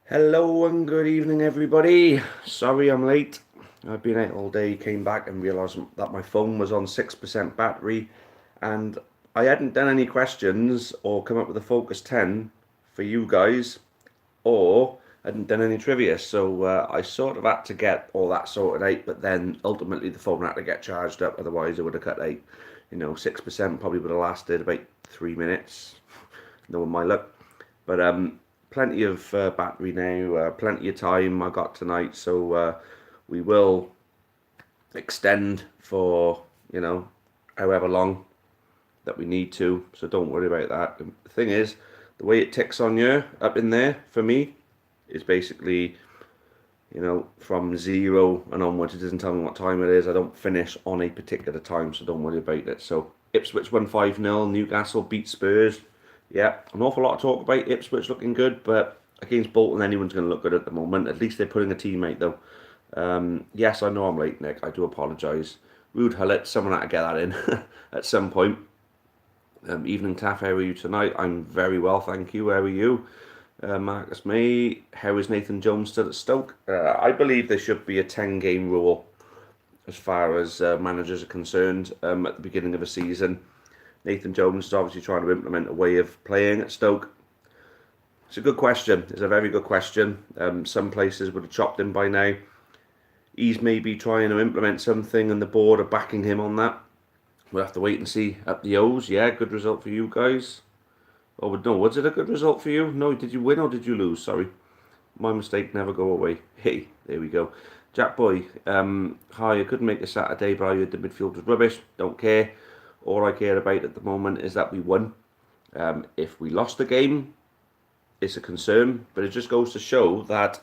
Hello and good evening, everybody. Sorry I'm late. I've been out all day, came back and realised that my phone was on 6% battery and I hadn't done any questions or come up with a Focus 10 for you guys or hadn't done any trivia. So I sort of had to get all that sorted out, but then ultimately the phone had to get charged up, otherwise it would have cut out. 6% probably would have lasted about 3 minutes. No one my luck. But plenty of battery now, plenty of time I got tonight, so we will extend for however long that we need to. So don't worry about that. The thing is, the way it ticks on you up in there for me is basically from 0 and onwards. It doesn't tell me what time it is. I don't finish on a particular time, so don't worry about it. So Ipswich won 5-0. Newcastle beat Spurs. Yeah, an awful lot of talk about Ipswich looking good, but against Bolton, anyone's going to look good at the moment. At least they're putting a team out, though. Yes, I know I'm late, Nick. I do apologise. Rude Hullet, someone had to get that in at some point. Evening, Taff, how are you tonight? I'm very well, thank you. How are you? Marcus May, how is Nathan Jones still at Stoke? I believe there should be a 10-game rule as far as managers are concerned at the beginning of a season. Nathan Jones is obviously trying to implement a way of playing at Stoke. It's a good question. It's a very good question. Some places would have chopped him by now. He's maybe trying to implement something and the board are backing him on that. We'll have to wait and see. Up the O's, yeah, good result for you guys. Oh, no, was it a good result for you? No, did you win or did you lose? Sorry. My mistake, never go away. Hey, there we go. Jack Boy, hi, I couldn't make a Saturday, but I heard the midfield was rubbish. Don't care. All I care about at the moment is that we won. If we lost the game, it's a concern, but it just goes to show that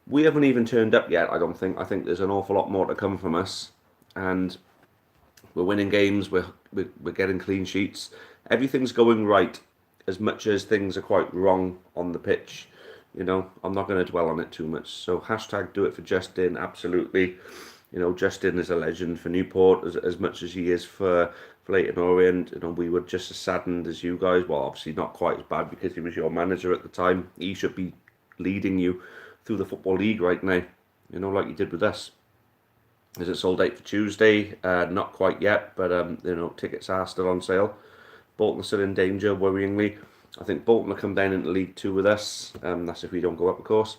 we haven't even turned up yet, I don't think. I think there's an awful lot more to come from us, and we're winning games, we're getting clean sheets. Everything's going right, as much as things are quite wrong on the pitch. I'm not going to dwell on it too much. So hashtag do it for Justin, absolutely. Justin is a legend for Newport as much as he is for Leyton Orient. We were just as saddened as you guys. Well, obviously not quite as bad because he was your manager at the time. He should be leading you through the Football League right now, like he did with us. Is it sold out for Tuesday? Not quite yet, but tickets are still on sale. Bolton are still in danger, worryingly. I think Bolton will come down into League Two with us. That's if we don't go up, of course.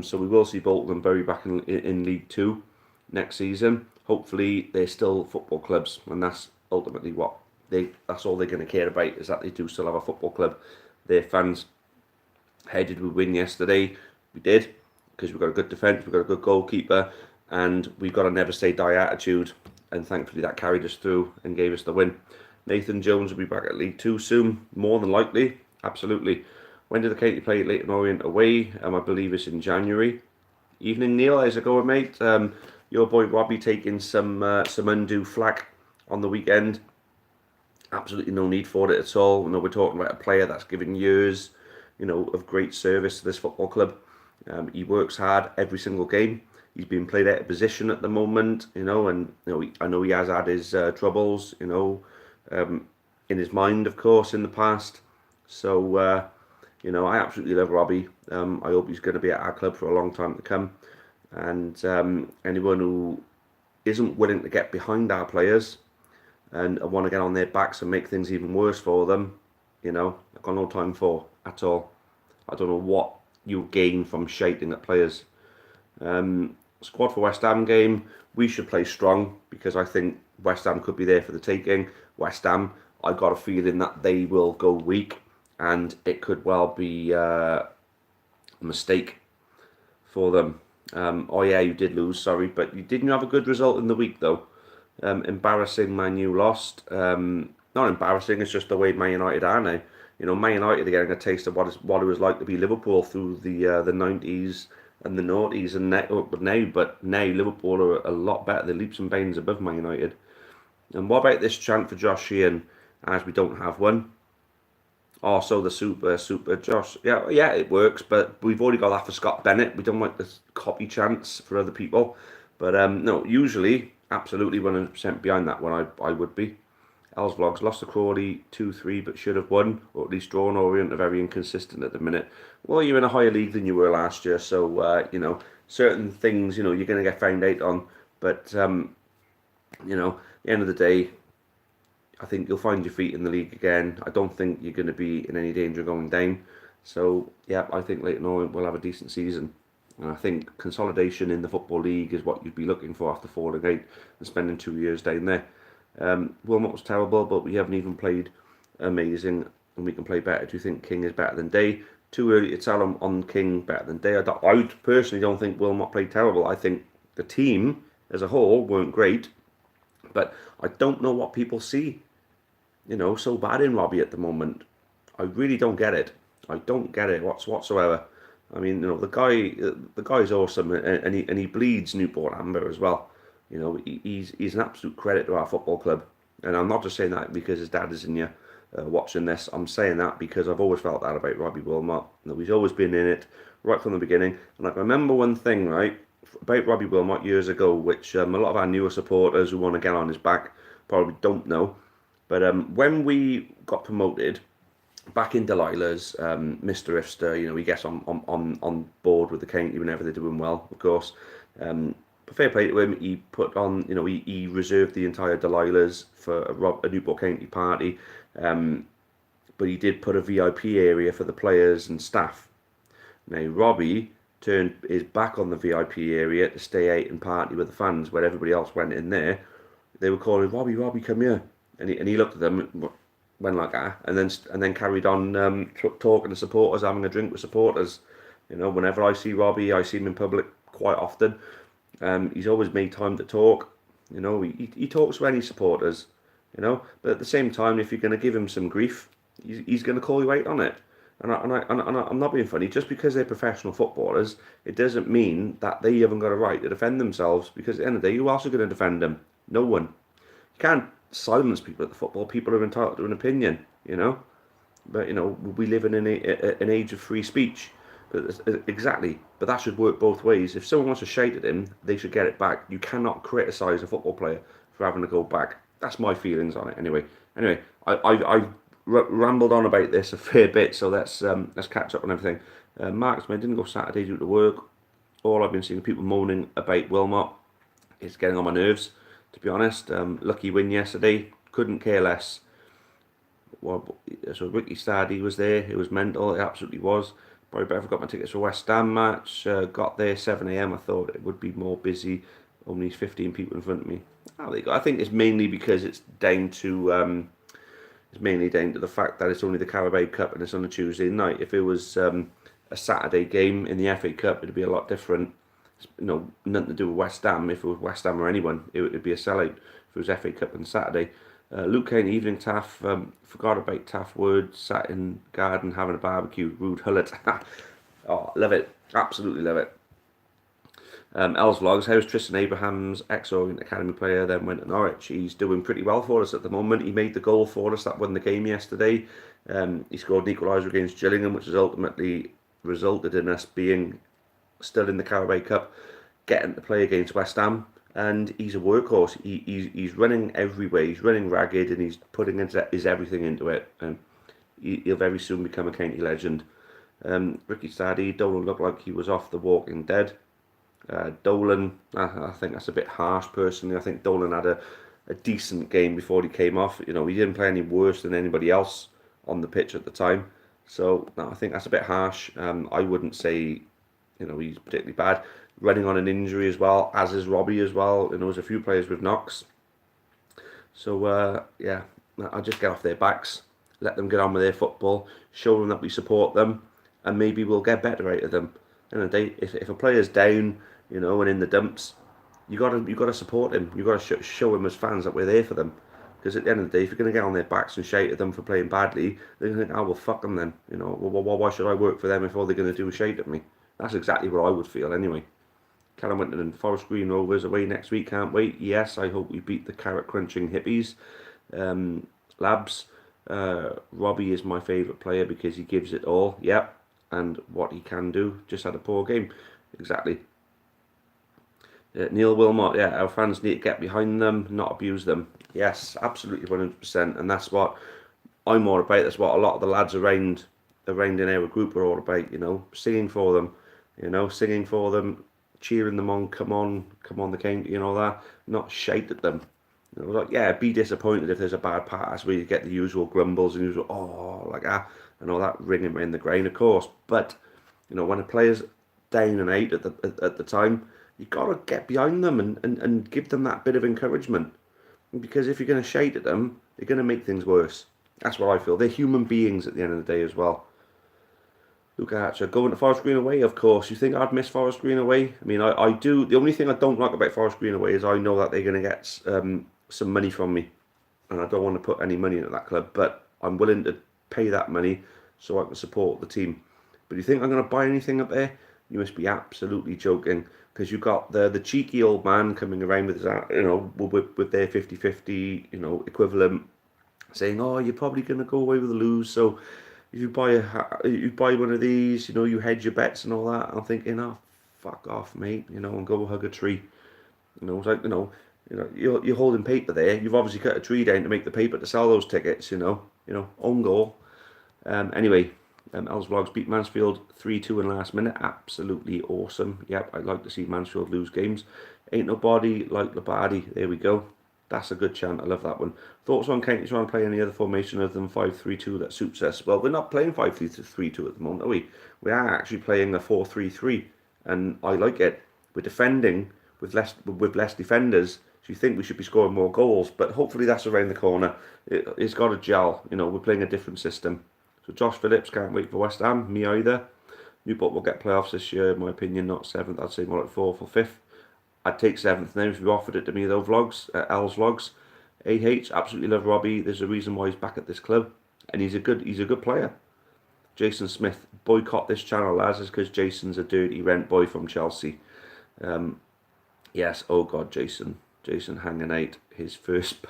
So we will see Bolton and Bury back in League Two next season. Hopefully, they're still football clubs, and that's ultimately that's all they're going to care about, is that they do still have a football club. Their fans, how did we win yesterday? We did, because we've got a good defence, we've got a good goalkeeper, and we've got a never say die attitude, and thankfully that carried us through and gave us the win. Nathan Jones will be back at League Two soon, more than likely, absolutely. When did the Katie play Leyton Orient away? I believe it's in January. Evening, Neil, how's it going, mate? Your boy Robbie taking some undue flack on the weekend. Absolutely no need for it at all. We're talking about a player that's given years, of great service to this football club. He works hard every single game. He's been played out of position at the moment, and I know he has had his troubles, in his mind, of course, in the past. So, I absolutely love Robbie. I hope he's going to be at our club for a long time to come. And anyone who isn't willing to get behind our players and want to get on their backs and make things even worse for them, I've got no time for at all. I don't know what you gain from shouting at players. Squad for West Ham game, we should play strong because I think West Ham could be there for the taking. West Ham, I've got a feeling that they will go weak, and it could well be a mistake for them. Oh yeah, you did lose, sorry, but you didn't have a good result in the week though. Embarrassing, Man U lost. Not embarrassing, it's just the way Man United are now. Man United are getting a taste of what it was like to be Liverpool through the 90s and the noughties, and now Liverpool are a lot better. They're leaps and bounds above Man United. And what about this chant for Josh Sheehan, as we don't have one? Also, the super Josh. Yeah, it works, but we've already got that for Scott Bennett. We don't like the copy chants for other people. But no, usually, absolutely 100% behind that one, I would be. Els Vlogs lost to Crawley 2-3, but should have won, or at least drawn. Orient are very inconsistent at the minute. Well, you're in a higher league than you were last year, so certain things you're going to get found out on. But at the end of the day, I think you'll find your feet in the league again. I don't think you're going to be in any danger of going down. So yeah, I think Leyton Orient will have a decent season. And I think consolidation in the Football League is what you'd be looking for after falling out and spending 2 years down there. Wilmot was terrible, but we haven't even played amazing, and we can play better. Do you think King is better than Day? Too early to tell on King better than Day. I personally don't think Wilmot played terrible. I think the team as a whole weren't great, but I don't know what people see, so bad in Robbie at the moment. I really don't get it. I don't get it whatsoever. I mean, the guy's awesome, and he bleeds Newport Amber as well. He's an absolute credit to our football club, and I'm not just saying that because his dad is in here watching this. I'm saying that because I've always felt that about Robbie Wilmot. He's always been in it right from the beginning. And I remember one thing right about Robbie Wilmot years ago, which a lot of our newer supporters who want to get on his back probably don't know. But when we got promoted back in Delilah's, Mr. Ifster, he gets on board with the county whenever they're doing well, of course. But fair play to him, he put on, he reserved the entire Delilah's for a Newport County party. But he did put a VIP area for the players and staff. Now, Robbie turned his back on the VIP area to stay out and party with the fans, where everybody else went in there. They were calling, Robbie, come here. And he looked at them, went like that, and then carried on talking to supporters, having a drink with supporters. Whenever I see Robbie, I see him in public quite often. He's always made time to talk. He talks to any supporters. But at the same time, if you're going to give him some grief, he's going to call you out on it. And I'm not being funny. Just because they're professional footballers, it doesn't mean that they haven't got a right to defend themselves. Because at the end of the day, who else is going to defend them? No one. You can't silence people at the football. People are entitled to an opinion. But we live in an age of free speech. Exactly. But that should work both ways. If someone wants to shout at him, they should get it back. You cannot criticise a football player for having to go back. That's my feelings on it. Anyway, I've rambled on about this a fair bit, so let's catch up on everything. Marksman didn't go Saturday due to work. All I've been seeing people moaning about Wilmot. It's getting on my nerves, to be honest. Lucky win yesterday. Couldn't care less. Well, so Ricky Staddy was there. It was mental. It absolutely was. Probably better if I got my tickets for West Ham match. Got there 7 a.m. I thought it would be more busy. Only 15 people in front of me. Oh, there you go. I think it's mainly because it's down to the fact that it's only the Carabao Cup and it's on a Tuesday night. If it was a Saturday game in the FA Cup, it'd be a lot different. Nothing to do with West Ham. If it was West Ham or anyone, it would be a sellout. If it was FA Cup on Saturday. Luke Kane, evening Taff. Forgot about Taff Word. Sat in garden having a barbecue. Rude hullet. Oh, love it. Absolutely love it. Els Vlogs, how's Tristan Abraham's ex-Orient Academy player, then went to Norwich? He's doing pretty well for us at the moment. He made the goal for us that won the game yesterday. He scored an equaliser against Gillingham, which has ultimately resulted in us being still in the Carabao Cup, getting to play against West Ham. And he's a workhorse. He's running everywhere. He's running ragged, and he's putting his everything into it. He'll very soon become a county legend. Ricky Staddy, Dolan looked like he was off the Walking Dead. Dolan, I think that's a bit harsh personally. I think Dolan had a decent game before he came off. He didn't play any worse than anybody else on the pitch at the time. So no, I think that's a bit harsh. I wouldn't say he's particularly bad. Running on an injury as well, as is Robbie as well. There's a few players with knocks. So yeah, I'll just get off their backs, let them get on with their football, show them that we support them, and maybe we'll get better out of them. And if a player's down, and in the dumps, you gotta support him. You gotta show him as fans that we're there for them. Because at the end of the day, if you're gonna get on their backs and shout at them for playing badly, they're gonna think, "Oh well, fuck them then." Why should I work for them if all they're gonna do is shout at me? That's exactly what I would feel anyway. Callum Winton and Forest Green Rovers away next week. Can't wait. Yes, I hope we beat the carrot crunching hippies. Labs. Robbie is my favourite player because he gives it all. Yep. And what he can do. Just had a poor game. Exactly. Neil Wilmot, yeah, our fans need to get behind them, not abuse them. Yes, absolutely 100%. And that's what I'm all about. That's what a lot of the lads around in our group are all about, singing for them, singing for them, cheering them on, come on, the king, that, not shite at them. Like, yeah, be disappointed if there's a bad pass where you get the usual grumbles and usual, oh, like that, and all that ringing in the grain, of course. But, when a player's down and out at the time, you got to get behind them and give them that bit of encouragement. Because if you're going to shade at them, you're going to make things worse. That's what I feel. They're human beings at the end of the day as well. Look at you. Going to Forest Green away, of course. You think I'd miss Forest Green away? I mean, I do. The only thing I don't like about Forest Green away is I know that they're going to get some money from me. And I don't want to put any money into that club. But I'm willing to pay that money so I can support the team. But you think I'm going to buy anything up there? You must be absolutely joking. Because you've got the cheeky old man coming around with his, with their 50-50, equivalent, saying, "Oh, you're probably going to go away with a lose, so if you buy one of these, you hedge your bets and all that." I'm thinking, "Oh, fuck off, mate," and go hug a tree. It's like, you're holding paper there. You've obviously cut a tree down to make the paper to sell those tickets. Own goal. Anyway, Els Vlogs beat Mansfield 3-2 in the last minute. Absolutely awesome. Yep, I'd like to see Mansfield lose games. Ain't nobody like Labadi. There we go. That's a good chant. I love that one. Thoughts on County trying to play any other formation other than 5-3-2 that suits us? Well, we're not playing 5-3-2 at the moment, are we? We are actually playing a 4-3-3, and I like it. We're defending with less defenders. So you think we should be scoring more goals, but hopefully that's around the corner. It's got to gel. We're playing a different system. So Josh Phillips, can't wait for West Ham. Me either. Newport will get playoffs this year, in my opinion, not 7th. I'd say more like 4th or 5th. I'd take 7th now if you offered it to me, though, Vlogs, L's Vlogs. AH, absolutely love Robbie. There's a reason why he's back at this club. And he's a good player. Jason Smith, boycott this channel, lads, is because Jason's a dirty rent boy from Chelsea. Yes, oh God, Jason hanging out his fist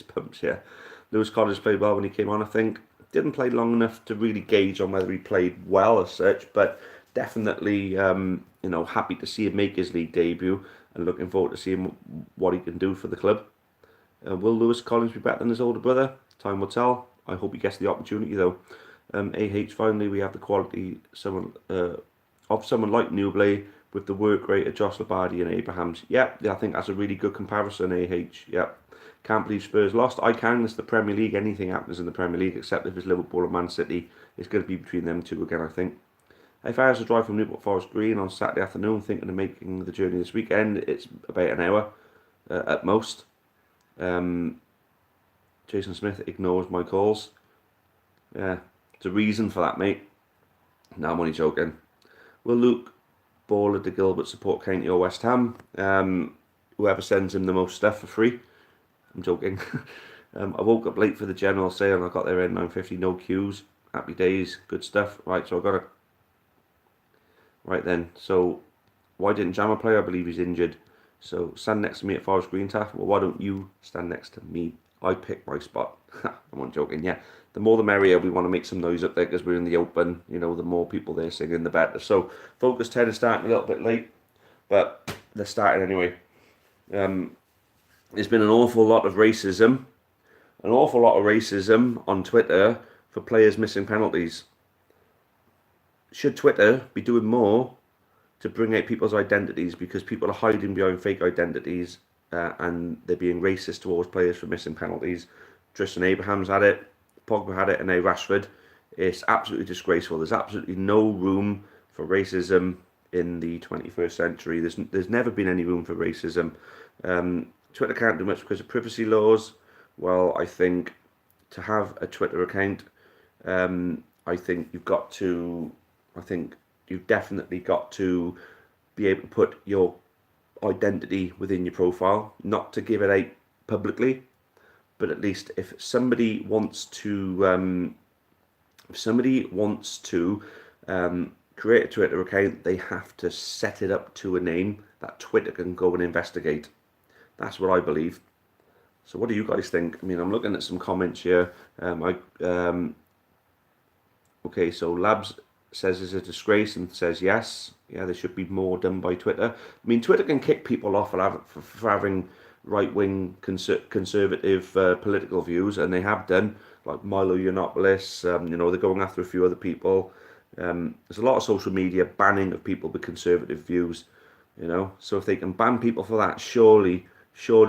pumps here. Lewis Cottage played well when he came on, I think. Didn't play long enough to really gauge on whether he played well as such, but definitely, happy to see him make his league debut and looking forward to seeing what he can do for the club. Will Lewis Collins be better than his older brother? Time will tell. I hope he gets the opportunity though. Finally, we have the quality of someone like Newblay with the work rate of Josh Labadi and Abrahams. Yep, I think that's a really good comparison, Yep. Can't believe Spurs lost. I can. It's the Premier League. Anything happens in the Premier League, except if it's Liverpool or Man City. It's going to be between them two again, I think. If I was to drive from Newport Forest Green on Saturday afternoon, thinking of making the journey this weekend, it's about an hour at most. Jason Smith ignores my calls. Yeah, there's a reason for that, mate. No, I'm only joking. Will Luke Baller de Gilbert support County or West Ham? Whoever sends him the most stuff for free. I'm joking. I woke up late for the general sale and I got there at 9:50, no queues. Happy days, good stuff. Right, so I got to... Right then, so why didn't Jammer play? I believe he's injured. So stand next to me at Forest Green, Taff. Well, why don't you stand next to me? I picked my spot. I'm not joking, yeah. The more the merrier. We want to make some noise up there because we're in the open. The more people there singing, the better. So Focus 10 is starting a little bit late, but they're starting anyway. There's been an awful lot of racism on Twitter for players missing penalties. Should Twitter be doing more to bring out people's identities, because people are hiding behind fake identities and they're being racist towards players for missing penalties? Tristan Abrahams had it, Pogba had it, and now Rashford. It's absolutely disgraceful. There's absolutely no room for racism in the 21st century. There's never been any room for racism. Twitter can't do much because of privacy laws. Well, I think to have a Twitter account, I think you've definitely got to be able to put your identity within your profile, not to give it out publicly, but at least if somebody wants to create a Twitter account, they have to set it up to a name that Twitter can go and investigate. That's what I believe. So what do you guys think? I mean, I'm looking at some comments here. Okay, so Labs says it's a disgrace and says yes, yeah, there should be more done by Twitter. I mean, Twitter can kick people off for having right-wing conservative political views, and they have done, like Milo Yiannopoulos. They're going after a few other people. There's a lot of social media banning of people with conservative views. So if they can ban people for that, surely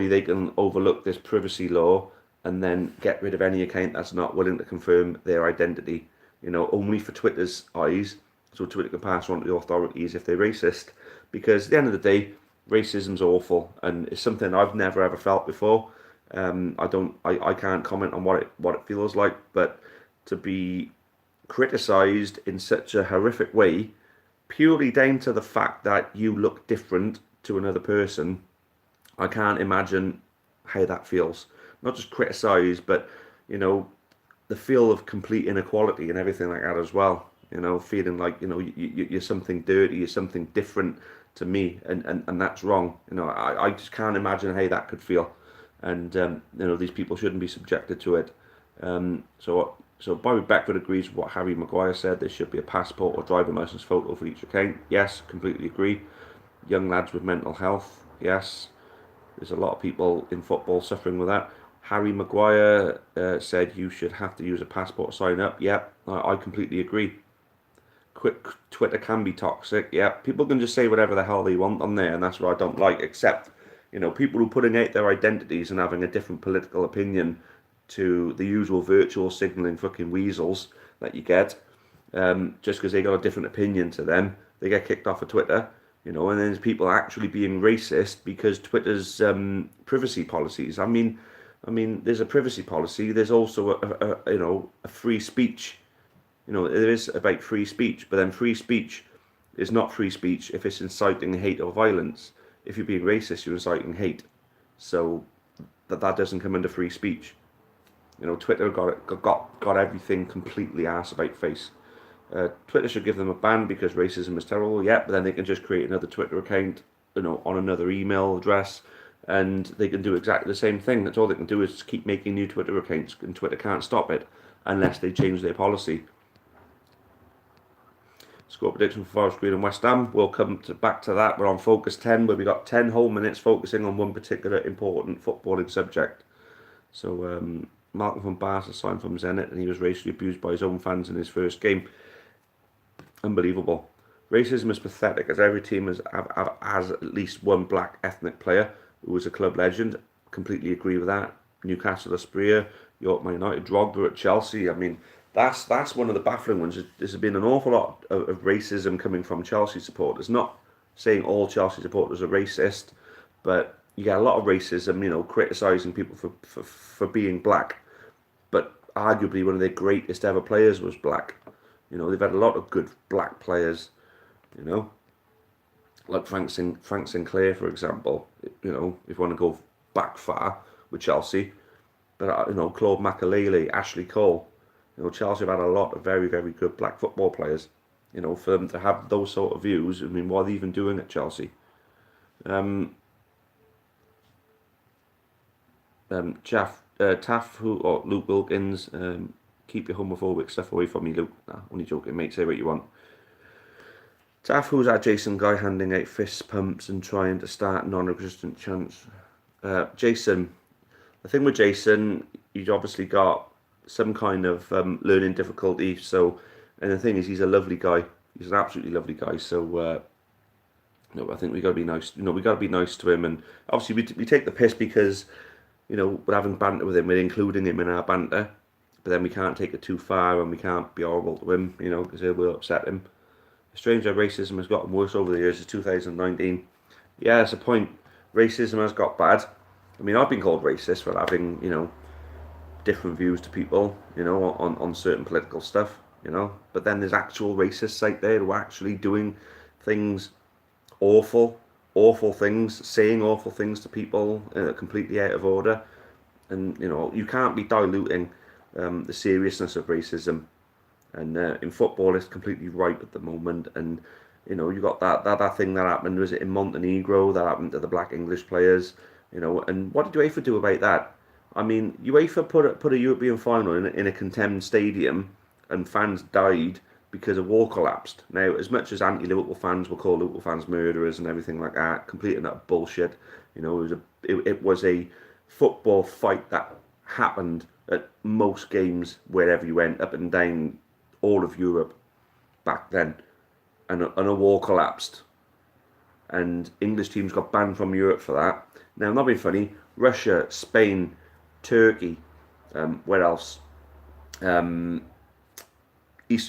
they can overlook this privacy law and then get rid of any account that's not willing to confirm their identity. Only for Twitter's eyes, so Twitter can pass on to the authorities if they're racist. Because at the end of the day, racism's awful, and it's something I've never ever felt before. I can't comment on what it feels like, but to be criticised in such a horrific way, purely down to the fact that you look different to another person, I can't imagine how that feels. Not just criticised, but the feel of complete inequality and everything like that as well. Feeling like you're something dirty, you're something different to me, and that's wrong. I just can't imagine how that could feel, and these people shouldn't be subjected to it. So Bobby Beckford agrees with what Harry Maguire said. There should be a passport or driving license photo for each account. Yes, completely agree. Young lads with mental health. Yes, there's a lot of people in football suffering with that. Harry Maguire said you should have to use a passport to sign up. Yep, I completely agree. Twitter can be toxic. Yeah, people can just say whatever the hell they want on there, and that's what I don't like. Except, people who are putting out their identities and having a different political opinion to the usual virtual signalling fucking weasels that you get, just because they got a different opinion to them, they get kicked off of Twitter. And then there's people actually being racist because Twitter's privacy policies. I mean, there's a privacy policy. There's also a free speech. There is about free speech, but then free speech is not free speech if it's inciting hate or violence. If you're being racist, you're inciting hate. So that doesn't come under free speech. Twitter got everything completely arse about face. Twitter should give them a ban because racism is terrible. Yeah, but then they can just create another Twitter account, on another email address, and they can do exactly the same thing. That's all they can do is keep making new Twitter accounts, and Twitter can't stop it unless they change their policy. Score prediction for Forest Green and West Ham. We'll come back to that. We're on Focus 10, where we got 10 whole minutes focusing on one particular important footballing subject. So Malcolm van Baarle signed from Zenit, and he was racially abused by his own fans in his first game. Unbelievable. Racism is pathetic, as every team has at least one black ethnic player who was a club legend. Completely agree with that. Newcastle Aspria, York Man United, Drogba at Chelsea. I mean, that's one of the baffling ones. There's been an awful lot of racism coming from Chelsea supporters. Not saying all Chelsea supporters are racist, but you get a lot of racism, criticising people for being black. But arguably one of their greatest ever players was black. They've had a lot of good black players, like Frank Sinclair, for example. If you want to go back far with Chelsea, but Claude Makelele, Ashley Cole. Chelsea have had a lot of very, very good black football players. For them to have those sort of views, I mean, what are they even doing at Chelsea? Taff, or Luke Wilkins, keep your homophobic stuff away from me, Luke. Nah, only joking, mate. Say what you want. Taff, who's that Jason guy handing out fist pumps and trying to start non-existent chants? Jason, the thing with Jason, he's obviously got some kind of learning difficulty. So, and the thing is, he's a lovely guy. He's an absolutely lovely guy. So, I think we got to be nice. We got to be nice to him. And obviously, we take the piss because we're having banter with him. We're including him in our banter, but then we can't take it too far, and we can't be horrible to him. Because it will upset him. It's strange how racism has gotten worse over the years. It's 2019. Yeah, that's a point. Racism has got bad. I mean, I've been called racist for having different views to people, on certain political stuff, But then there's actual racists out there who are actually doing things, awful things, saying awful things to people, completely out of order. And, you can't be diluting the seriousness of racism. And in football, it's completely right at the moment. And, you got that thing that happened, was it in Montenegro, that happened to the black English players, and what did UEFA do about that? I mean, UEFA put a European final in a condemned stadium, and fans died because a wall collapsed. Now, as much as anti-Liverpool fans will call Liverpool fans murderers and everything like that, complete and utter bullshit. You know, it was a football fight that happened at most games wherever you went, up and down all of Europe back then, and a wall collapsed, and English teams got banned from Europe for that. Now, not being funny, Russia, Spain, Turkey, where else? Eastern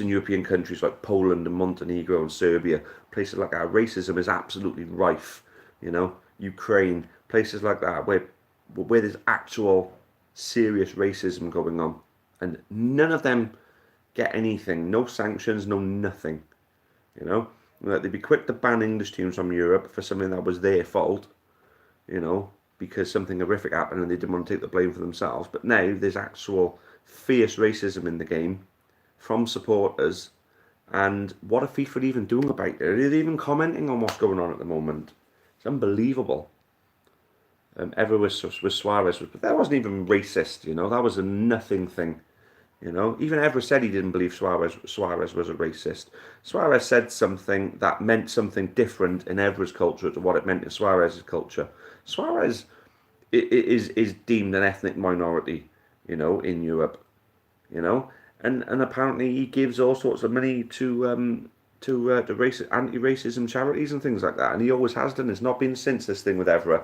European countries like Poland and Montenegro and Serbia, places like that, racism is absolutely rife. You know, Ukraine, places like that where there's actual serious racism going on, and none of them get anything, no sanctions, no nothing. You know, they'd be quick to ban English teams from Europe for something that was their fault. You know, because something horrific happened and they didn't want to take the blame for themselves. But now there's actual fierce racism in the game from supporters, and what are FIFA even doing about it? Are they even commenting on what's going on at the moment? It's unbelievable. Ever with Suarez, but that wasn't even racist, you know, that was a nothing thing, you know. Even Ever said he didn't believe Suarez was a racist. Suarez said something that meant something different in Evra's culture to what it meant in Suarez's culture. Suarez is deemed an ethnic minority, you know, in Europe, you know. And apparently he gives all sorts of money to anti-racism charities and things like that, and he always has done. It's not been since this thing with Evra,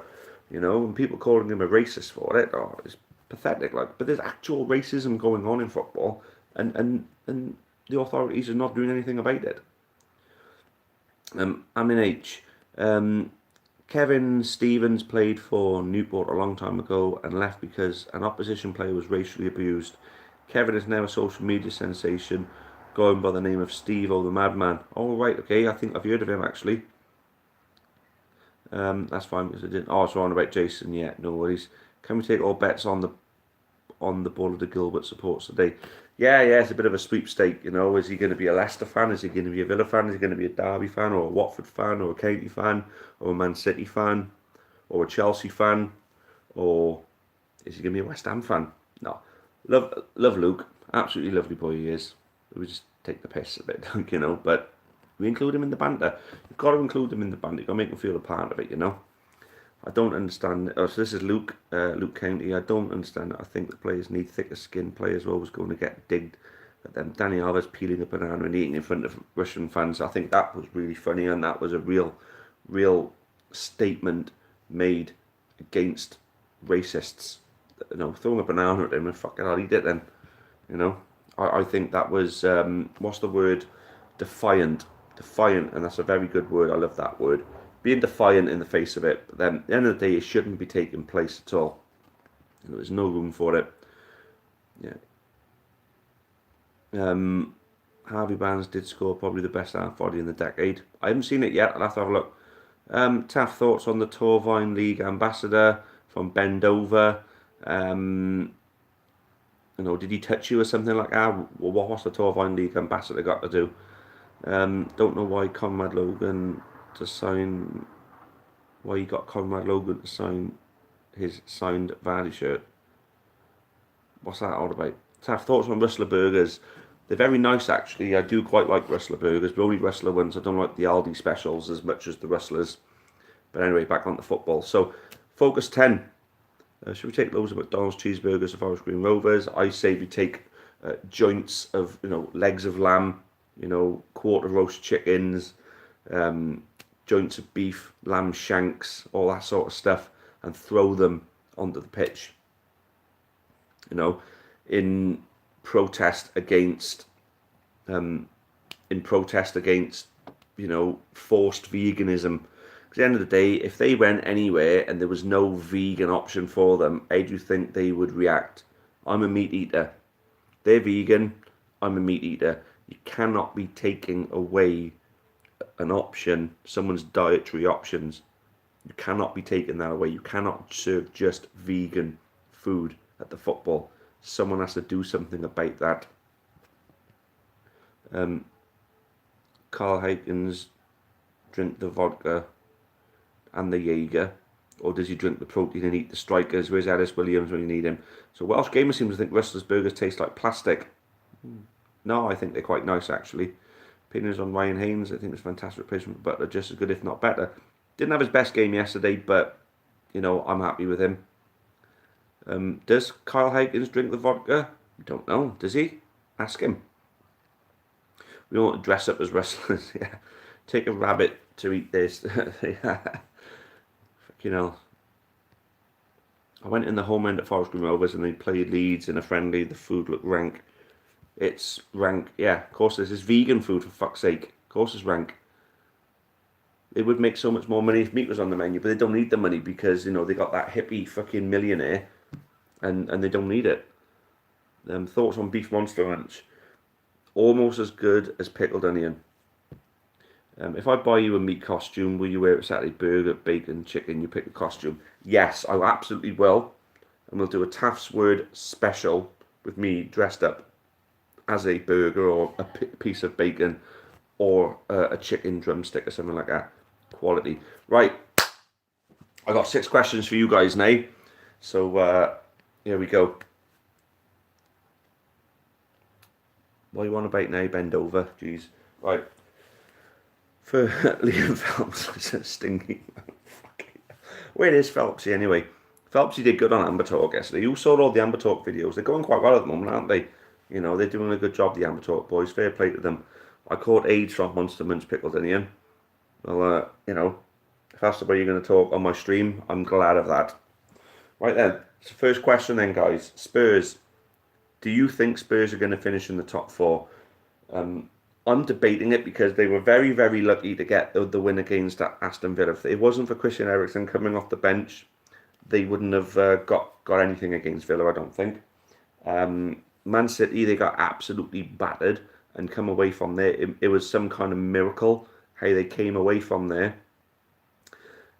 you know, and people calling him a racist for it. Oh, it's pathetic. Like, but there's actual racism going on in football, and the authorities are not doing anything about it. I'm in H. Kevin Stevens played for Newport a long time ago and left because an opposition player was racially abused. Kevin is now a social media sensation, going by the name of Steve-O the Madman. Oh, right, okay, I think I've heard of him, actually. That's fine, because I didn't... Oh, it's on about Jason, yeah, no worries. Can we take all bets on the ball of the Gilbert supports today? Yeah, it's a bit of a sweepstake, you know. Is he going to be a Leicester fan? Is he going to be a Villa fan? Is he going to be a Derby fan, or a Watford fan, or a County fan, or a Man City fan, or a Chelsea fan, or is he going to be a West Ham fan? No. Love Luke, absolutely lovely boy he is. We just take the piss a bit, you know, but we include him in the banter. You've got to include him in the banter. You've got to make him feel a part of it, you know. I don't understand. Oh, so this is Luke County. I don't understand. I think the players need thicker skin. Players are always going to get digged. But then Danny Alves peeling a banana and eating in front of Russian fans. I think that was really funny, and that was a real statement made against racists. You know, throwing a banana at him and fucking I'll eat it then. You know, I think that was what's the word? Defiant, and that's a very good word. I love that word. Being defiant in the face of it. But then at the end of the day, it shouldn't be taking place at all. You know, there's no room for it. Yeah. Harvey Barnes did score probably the best half volley in the decade. I haven't seen it yet. I'll have to have a look. Taff thoughts on the Torvine League ambassador from Bendover. You know, did he touch you or something like that? Well, what's the Torvine League ambassador got to do? Don't know why Conrad Logan to sign. Why he got Conrad Logan to sign his signed Vardy shirt. What's that all about? Taff thoughts on Rustler burgers. They're very nice actually. I do quite like Rustler burgers, but only Rustler ones. I don't like the Aldi specials as much as the Rustlers. But anyway, back on the football. So, Focus 10. Should we take loads of McDonald's cheeseburgers or Forest Green Rovers? I say we take joints of, you know, legs of lamb, you know, quarter roast chickens, joints of beef, lamb shanks, all that sort of stuff, and throw them onto the pitch. You know, in protest against, you know, forced veganism. At the end of the day, if they went anywhere and there was no vegan option for them, how do you think they would react? I'm a meat eater. They're vegan. I'm a meat eater. You cannot be taking away an option, someone's dietary options. You cannot be taking that away. You cannot serve just vegan food at the football. Someone has to do something about that. Carl Haykins, drink the vodka and the Jaeger, or does he drink the protein and eat the strikers? Where's Ellis Williams when you need him? So Welsh Gamer seems to think Rustler's burgers taste like plastic. No, I think they're quite nice actually. Opinions on Ryan Haynes, I think it's a fantastic replacement for Butler, just as good, if not better. Didn't have his best game yesterday, but, you know, I'm happy with him. Does Kyle Higgins drink the vodka? Don't know. Does he? Ask him. We don't want to dress up as wrestlers. Yeah. Take a rabbit to eat this. Yeah. Fucking hell. I went in the home end at Forest Green Rovers and they played Leeds in a friendly. The food looked rank. It's rank. Yeah, of course this is vegan food, for fuck's sake. Of course it's rank. They would make so much more money if meat was on the menu, but they don't need the money because, you know, they got that hippie fucking millionaire and they don't need it. Thoughts on Beef Monster Ranch. Almost as good as pickled onion. If I buy you a meat costume, will you wear it Saturday? Burger, bacon, chicken, you pick the costume. Yes, I absolutely will. And we'll do a Taff's Word special with me dressed up as a burger or a piece of bacon or a chicken drumstick or something like that. Quality. Right. I got 6 questions for you guys now. So here we go. What do you want to bake now? Bend over. Jeez. Right. For Liam Phelps, it's a stinky. Where is Phelpsy anyway? Phelpsy did good on Amber Talk yesterday. You saw all the Amber Talk videos. They're going quite well at the moment, aren't they? You know, they're doing a good job, the Amber Talk boys. Fair play to them. I caught AIDS from Monster Munch Pickled Onion. Well, you know, if that's the way you're going to talk on my stream, I'm glad of that. Right then, so first question then, guys. Spurs. Do you think Spurs are going to finish in the top 4? I'm debating it because they were very, very lucky to get the win against Aston Villa. If it wasn't for Christian Eriksen coming off the bench, they wouldn't have got anything against Villa, I don't think. Man City, they got absolutely battered and come away from there. It was some kind of miracle how they came away from there.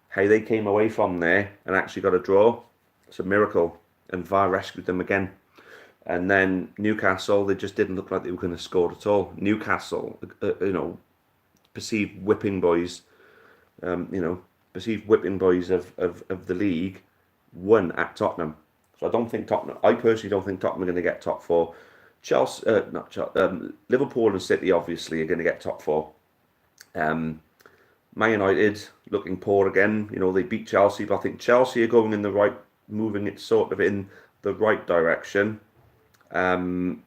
How they came away from there and actually got a draw. It's a miracle. And VAR rescued them again. And then Newcastle, they just didn't look like they were going to score at all. Newcastle, you know, perceived whipping boys, perceived whipping boys of the league, won at Tottenham. So I personally don't think Tottenham are going to get top 4. Liverpool and City obviously are going to get top 4. Man United looking poor again. You know, they beat Chelsea, but I think Chelsea are moving it sort of in the right direction. And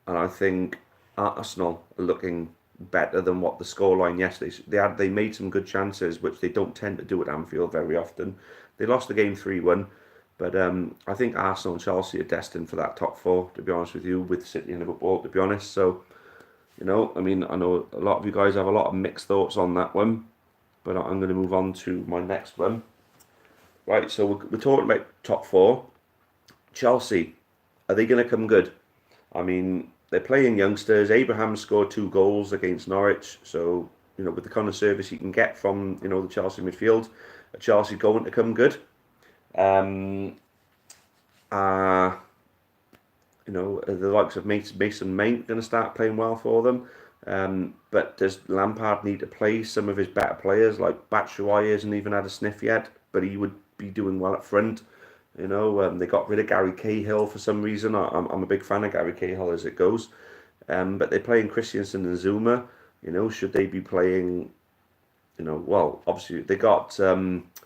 I think Arsenal are looking better than what the scoreline yesterday. They made some good chances, which they don't tend to do at Anfield very often. They lost the game 3-1, but I think Arsenal and Chelsea are destined for that top 4, to be honest with you, with City and Liverpool, to be honest. So, you know, I mean, I know a lot of you guys have a lot of mixed thoughts on that one, but I'm going to move on to my next one. Right, so we're talking about top 4. Chelsea. Are they going to come good? I mean, they're playing youngsters. Abraham scored 2 goals against Norwich. So, you know, with the kind of service he can get from, you know, the Chelsea midfield, are Chelsea going to come good? You know, the likes of Mason Mount going to start playing well for them? But does Lampard need to play some of his better players? Like Batshuayi hasn't even had a sniff yet, but he would be doing well up front. You know, they got rid of Gary Cahill for some reason. I'm a big fan of Gary Cahill as it goes. But they're playing Christensen and Zuma. You know, should they be playing, you know, well, obviously they got,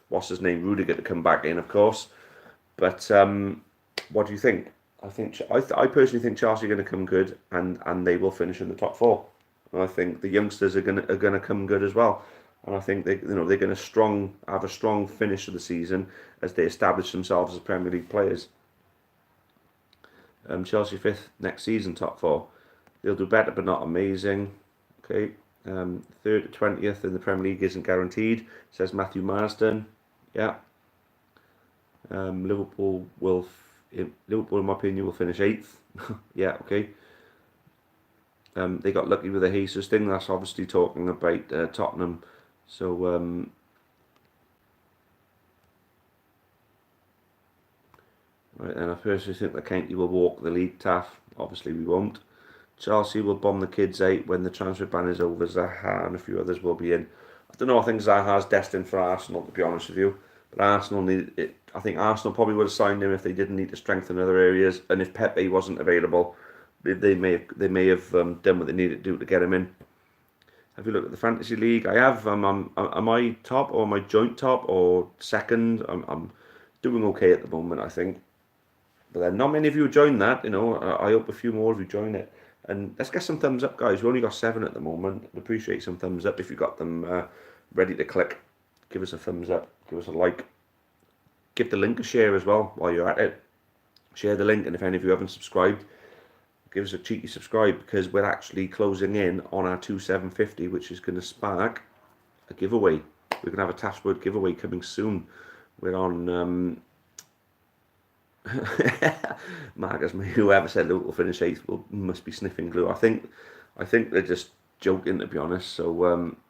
what's his name, Rudiger to come back in, of course. But what do you think? I personally think Chelsea are going to come good and they will finish in the top 4. And I think the youngsters are going to come good as well. And I think they're going to have a strong finish of the season as they establish themselves as Premier League players. Chelsea 5th next season, top 4. They'll do better, but not amazing. Okay. 3rd to 20th in the Premier League isn't guaranteed, says Matthew Marsden. Yeah. Liverpool, in my opinion, will finish 8th. Yeah. Okay. They got lucky with the Jesus thing. That's obviously talking about Tottenham. So, right then, I personally think that County will walk the league, Taff. Obviously, we won't. Chelsea will bomb the kids out when the transfer ban is over. Zaha and a few others will be in. I don't know, I think Zaha's destined for Arsenal, to be honest with you. But Arsenal need it. I think Arsenal probably would have signed him if they didn't need to strengthen other areas. And if Pepe wasn't available, they may have done what they needed to do to get him in. Have you looked at the fantasy league? I have. Am I top or am I joint top or second? I'm doing okay at the moment, I think. But then not many of you joined that. I hope a few more of you join it. And let's get some thumbs up, guys. We only got 7 at the moment. I'd appreciate some thumbs up if you got them ready to click. Give us a thumbs up. Give us a like. Give the link a share as well while you're at it. Share the link, and if any of you haven't subscribed, give us a cheeky subscribe, because we're actually closing in on our 2750, which is going to spark a giveaway. We're going to have a Taff Word giveaway coming soon. We're on Marcus, whoever said Luke will finish 8th must be sniffing glue. I think they're just joking, to be honest. So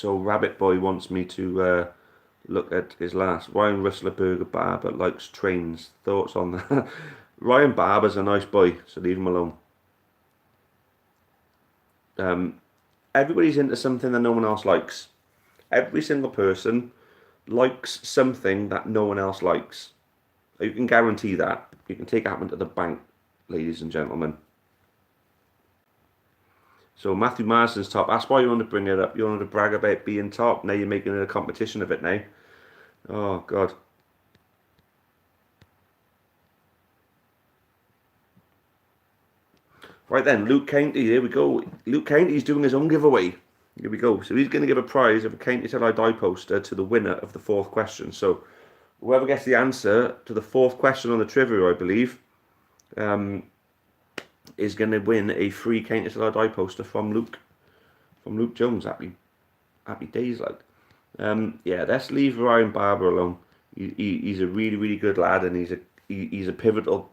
Rabbit Boy wants me to look at his last. Ryan Russellberger Barber likes trains. Thoughts on that? Ryan Barber's a nice boy, so leave him alone. Everybody's into something that no one else likes. Every single person likes something that no one else likes. You can guarantee that. You can take that one to the bank, ladies and gentlemen. So Matthew Marsden's top. That's why you want to bring it up. You want to brag about being top. Now you're making it a competition of it now. Oh, God. Right then, Luke County, here we go. Luke County's doing his own giveaway. Here we go. So he's going to give a prize of a County Till I Die poster to the winner of the 4th question. So whoever gets the answer to the 4th question on the trivia, I believe, is going to win a free County Till I Die poster from Luke Jones. Happy days, like. Yeah, let's leave Ryan Barber alone. He's a really, really good lad, and he's a pivotal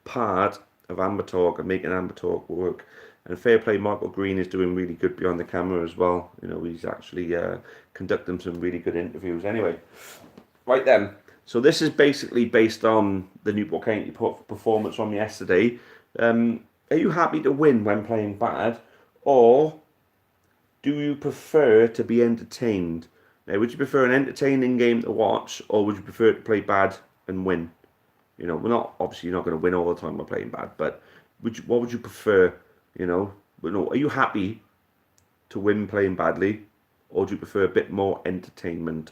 part of Amber Talk and making Amber Talk work. And fair play, Michael Green is doing really good behind the camera as well. He's actually conducting some really good interviews. Anyway, right then. So this is basically based on the Newport County performance from yesterday. Are you happy to win when playing bad, or do you prefer to be entertained? Now, would you prefer an entertaining game to watch, or would you prefer to play bad and win? We're not, obviously you're not going to win all the time by playing bad, but what would you prefer? Are you happy to win playing badly, or do you prefer a bit more entertainment?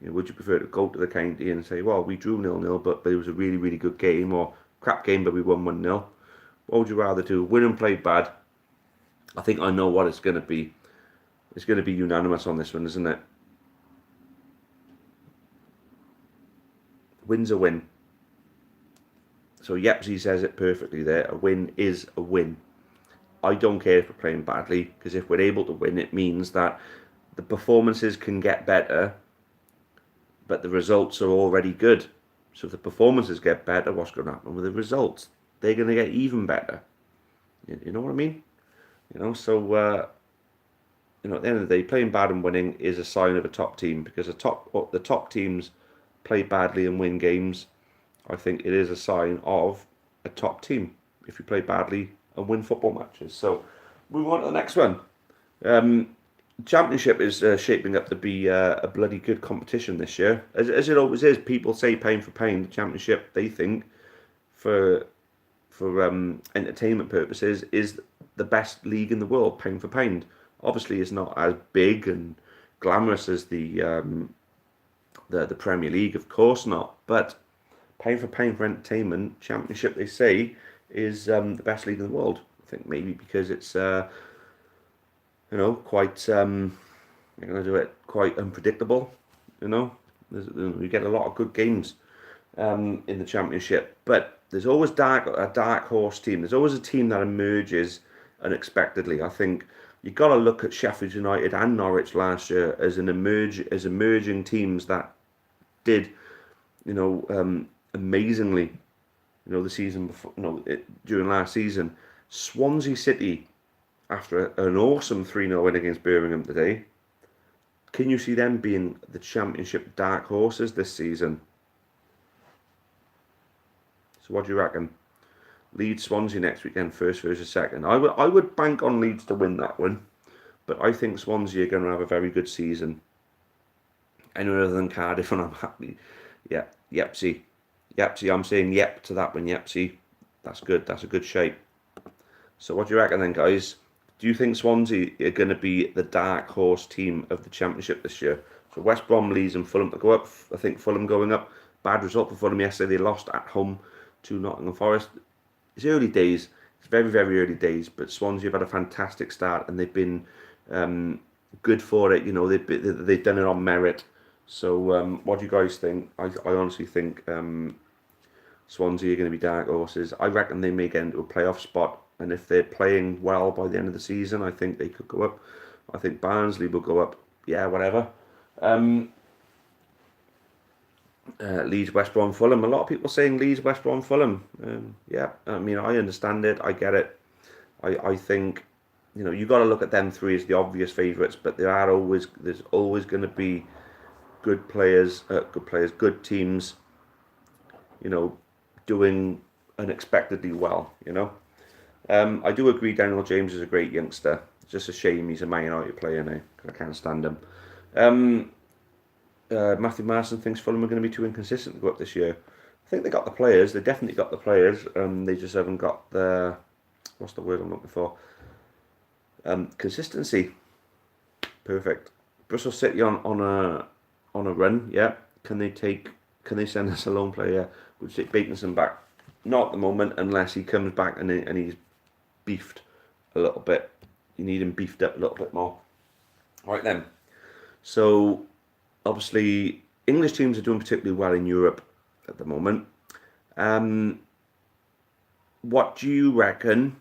Would you prefer to go to the county and say, well, we drew 0-0, but it was a really, really good game, or crap game, but we won 1-0? What would you rather do? Win and play bad? I think I know what it's going to be. It's going to be unanimous on this one, isn't it? Win's a win. So Yepsy says it perfectly there. A win is a win. I don't care if we're playing badly, because if we're able to win, it means that the performances can get better, but the results are already good. So if the performances get better, what's going to happen with the results? They're going to get even better. You know what I mean? So at the end of the day, playing bad and winning is a sign of a top team, because the top teams play badly and win games. I think it is a sign of a top team if you play badly and win football matches. So move on to the next one. Championship is shaping up to be a bloody good competition this year, as it always is. People say pound for pound, the Championship, they think, for entertainment purposes, is the best league in the world, pound for pound. Obviously, it's not as big and glamorous as the Premier League, of course not, but pound for entertainment, Championship, they say, is the best league in the world. I think maybe because it's quite quite unpredictable. You get a lot of good games in the Championship, but there's always a dark horse team. There's always a team that emerges unexpectedly. I think you've got to look at Sheffield United and Norwich last year as emerging teams that did amazingly the season before, during last season. Swansea City, after an awesome 3-0 win against Birmingham today, can you see them being the Championship dark horses this season? So what do you reckon? Leeds Swansea next weekend, first versus second. I would bank on Leeds to win that one, but I think Swansea are going to have a very good season. Anyone other than Cardiff, and I'm happy. Yeah, Yepsy, I'm saying yep to that one, Yepsy. That's good. That's a good shape. So what do you reckon then, guys? Do you think Swansea are going to be the dark horse team of the Championship this year? So West Brom, Leeds and Fulham to go up. I think Fulham going up. Bad result for Fulham yesterday. They lost at home to Nottingham Forest. It's early days. It's very, very early days. But Swansea have had a fantastic start and they've been good for it. You know, they've done it on merit. So what do you guys think? I honestly think Swansea are going to be dark horses. I reckon they may get into a playoff spot, and if they're playing well by the end of the season, I think they could go up. I think Barnsley will go up. Yeah, whatever. Um, Leeds, West Brom, Fulham. A lot of people saying Leeds, West Brom, Fulham. Yeah, I mean, I understand it. I get it. I think, you know, you got to look at them three as the obvious favourites, but there's always going to be good teams, you know, doing unexpectedly well, you know. I do agree Daniel James is a great youngster. It's just a shame he's a Man United player now. I can't stand him. Matthew Marston thinks Fulham are going to be too inconsistent to go up this year. I think they got the players. They definitely got the players. They just haven't got the, what's the word I'm looking for? Consistency. Perfect. Bristol City on a run. Yeah. Can they send us a lone player? Would take Baconson back? Not at the moment, unless he comes back and he's beefed a little bit. You need him beefed up a little bit more. Right then. So obviously English teams are doing particularly well in Europe at the moment. What do you reckon?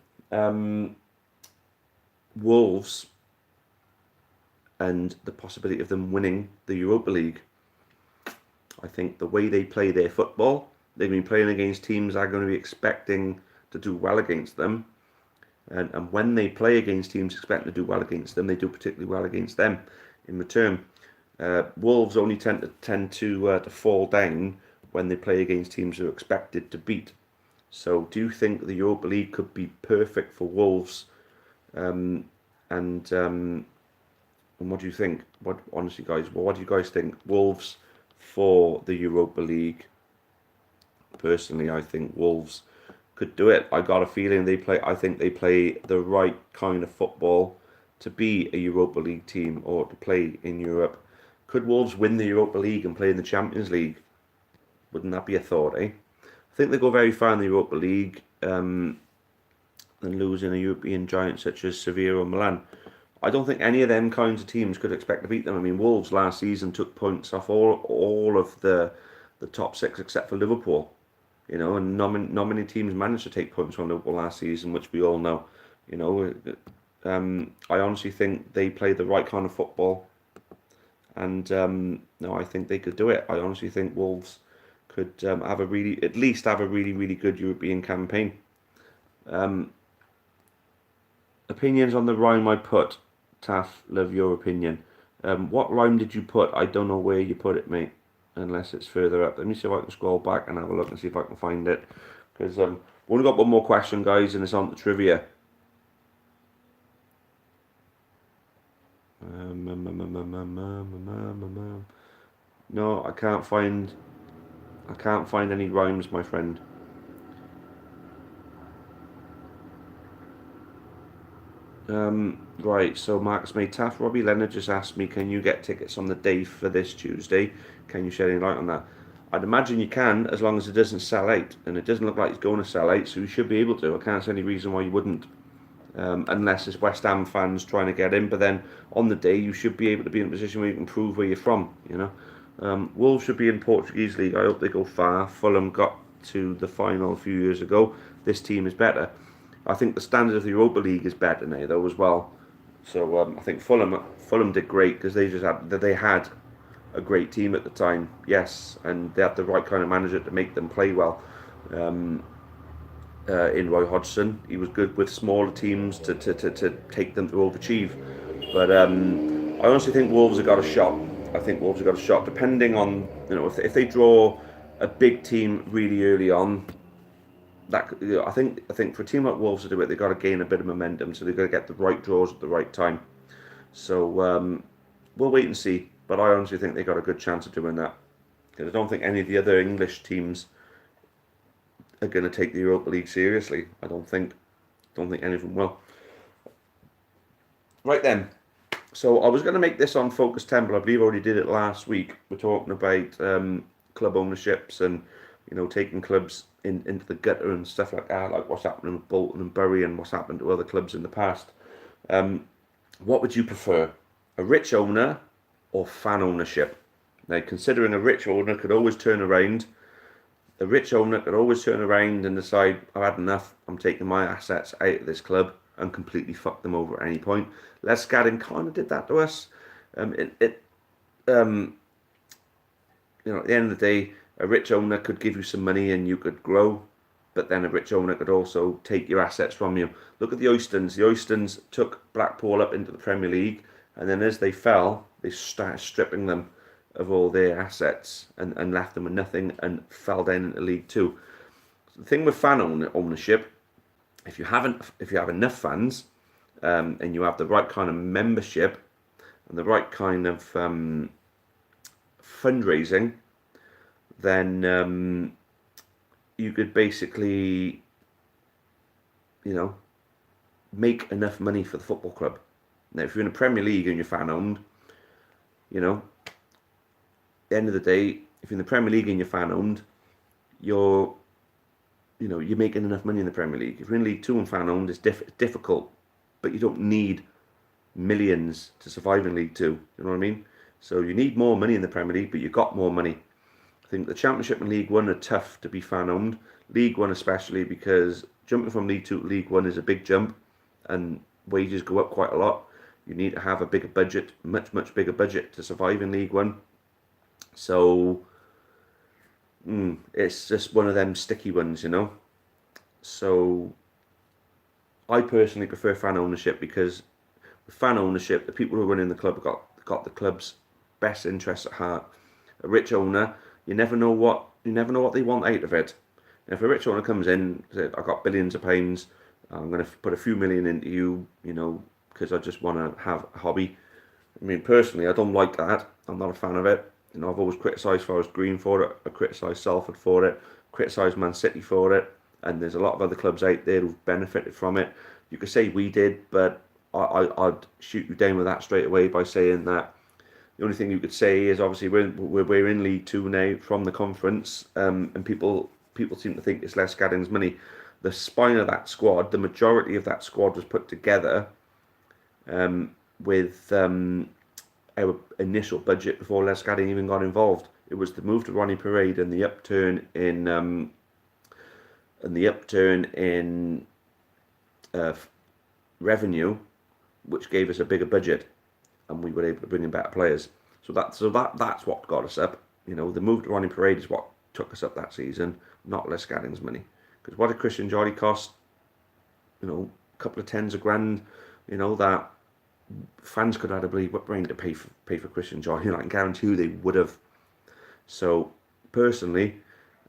Wolves and the possibility of them winning the Europa League. I think the way they play their football, they've been playing against teams that are going to be expecting to do well against them. And when they play against teams expecting to do well against them, they do particularly well against them in return. Wolves only tend to fall down when they play against teams who are expected to beat. So do you think the Europa League could be perfect for Wolves? And what do you think? What honestly, guys? Well, what do you guys think? Wolves for the Europa League. Personally, I think Wolves could do it. I got a feeling they play. I think they play the right kind of football to be a Europa League team or to play in Europe. Could Wolves win the Europa League and play in the Champions League? Wouldn't that be a thought, eh? I think they go very far in the Europa League and losing a European giant such as Sevilla or Milan. I don't think any of them kinds of teams could expect to beat them. I mean, Wolves last season took points off all of the top six except for Liverpool. You know, and not many teams managed to take points from Liverpool last season, which we all know. You know, I honestly think they play the right kind of football, and no, I think they could do it. I honestly think Wolves could at least have a really good European campaign. Opinions on the rhyme I put. Taff, love your opinion. What rhyme did you put? I don't know where you put it, mate. Unless it's further up. Let me see if I can scroll back and have a look and see if I can find it. Because we've only got one more question, guys, and it's on the trivia. No, I can't find any rhymes, my friend. Right, so Marcus made Taff. Robbie Leonard just asked me, can you get tickets on the day for this Tuesday? Can you shed any light on that? I'd imagine you can, as long as it doesn't sell out. And it doesn't look like it's going to sell out, so you should be able to. I can't see any reason why you wouldn't. Unless it's West Ham fans trying to get in. But then, on the day, you should be able to be in a position where you can prove where you're from, you know. Wolves should be in Portuguese League. I hope they go far. Fulham got to the final a few years ago. This team is better. I think the standard of the Europa League is better now, though, as well. So I think Fulham did great because they had a great team at the time, yes, and they had the right kind of manager to make them play well. In Roy Hodgson, he was good with smaller teams to take them to overachieve. But I honestly think Wolves have got a shot. I think Wolves have got a shot, depending on, you know, if they draw a big team really early on. That, you know, I think for a team like Wolves to do it, they've got to gain a bit of momentum, so they've got to get the right draws at the right time. So we'll wait and see, but I honestly think they've got a good chance of doing that, because I don't think any of the other English teams are going to take the Europa League seriously. I don't think. Don't think any of them will. Right then. So I was going to make this on Focus 10, but I believe I already did it last week. We're talking about club ownerships and, taking clubs into the gutter and stuff like that, like what's happening with Bolton and Bury and what's happened to other clubs in the past. What would you prefer? A rich owner or fan ownership? Now, considering a rich owner could always turn around, and decide, I've had enough, I'm taking my assets out of this club and completely fuck them over at any point. Les Gadding kind of did that to us. At the end of the day, a rich owner could give you some money and you could grow, but then a rich owner could also take your assets from you. Look at the Oystons. The Oystons took Blackpool up into the Premier League, and then as they fell, they started stripping them of all their assets and left them with nothing and fell down into League Two. So the thing with fan ownership, if you have enough fans and you have the right kind of membership and the right kind of fundraising, then you could basically, make enough money for the football club. Now, if you're in the Premier League and you're fan owned, at the end of the day, if you're in the Premier League and you're fan owned, you're making enough money in the Premier League. If you're in League Two and fan owned, it's difficult, but you don't need millions to survive in League Two. You know what I mean? So you need more money in the Premier League, but you got more money. I think the Championship and League One are tough to be fan owned. League One especially, because jumping from League Two to League One is a big jump, and wages go up quite a lot. You need to have a bigger budget, much bigger budget to survive in League One. So it's just one of them sticky ones, So I personally prefer fan ownership, because with fan ownership, the people who are running the club got the club's best interests at heart. A rich owner, you never know what they want out of it. And if a rich owner comes in and says, "I've got billions of pounds, I'm going to put a few million into you, because I just want to have a hobby." I mean, personally, I don't like that. I'm not a fan of it. I've always criticised Forest Green for it. I criticised Salford for it. Criticised Man City for it. And there's a lot of other clubs out there who've benefited from it. You could say we did, but I'd shoot you down with that straight away by saying that the only thing you could say is, obviously we're in League Two now from the conference, and people seem to think it's Les Gadding's money. The spine of that squad, the majority of that squad was put together with our initial budget before Les Gadding even got involved. It was the move to Ronnie Parade and the upturn in revenue, which gave us a bigger budget, and we were able to bring in better players. So that's what got us up. The move to Ronnie Parade is what took us up that season, not Les Gadding's money. Because what did Christian Jolly cost? A couple of tens of grand. That fans could have believe what brain to pay for Christian Jolly. I can guarantee you they would have. So personally,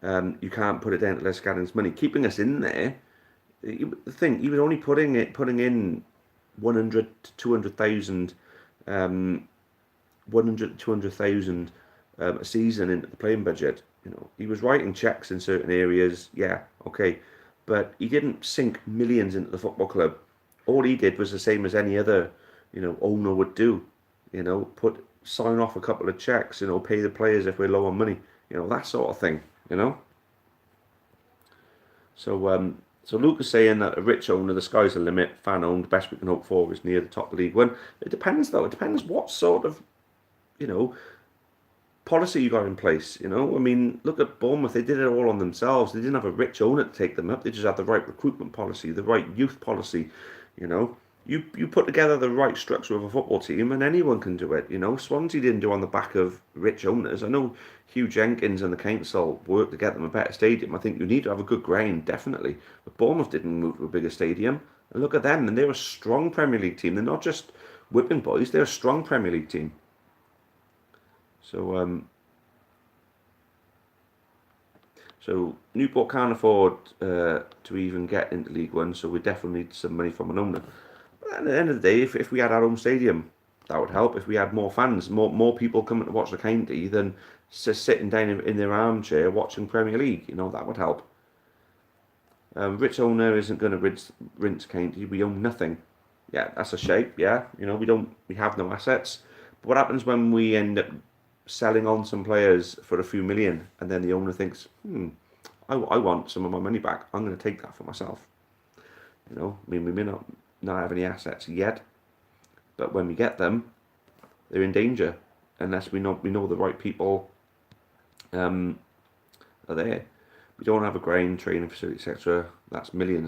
you can't put it down to Les Gadding's money. Keeping us in there, the thing, he was only putting in 100 to 200,000, 100 to 200,000 a season into the playing budget. He was writing checks in certain areas, yeah, okay, but he didn't sink millions into the football club. All he did was the same as any other, owner would do. Sign off a couple of checks, pay the players if we're low on money, that sort of thing, So Luke is saying that a rich owner, the sky's the limit, fan owned, best we can hope for is near the top of League One. It depends though. It depends what sort of, policy you got in place. I mean, look at Bournemouth. They did it all on themselves. They didn't have a rich owner to take them up. They just had the right recruitment policy, the right youth policy. You put together the right structure of a football team, and anyone can do it. Swansea didn't do it on the back of rich owners. I know Hugh Jenkins and the council worked to get them a better stadium. I think you need to have a good ground, definitely. But Bournemouth didn't move to a bigger stadium. And look at them, and they're a strong Premier League team. They're not just whipping boys. They're a strong Premier League team. So Newport can't afford to even get into League One, so we definitely need some money from an owner. But at the end of the day, if we had our own stadium, that would help. If we had more fans, more people coming to watch the county than just sitting down in their armchair watching Premier League, that would help. Rich owner isn't going to rinse Katie. We own nothing. Yeah, that's a shame. Yeah, you know, we have no assets. But what happens when we end up selling on some players for a few million, and then the owner thinks, I want some of my money back. I'm going to take that for myself. You know, I mean, we may not have any assets yet, but when we get them, they're in danger unless we know the right people are there. We don't have a grain trading facility, etc. That's millions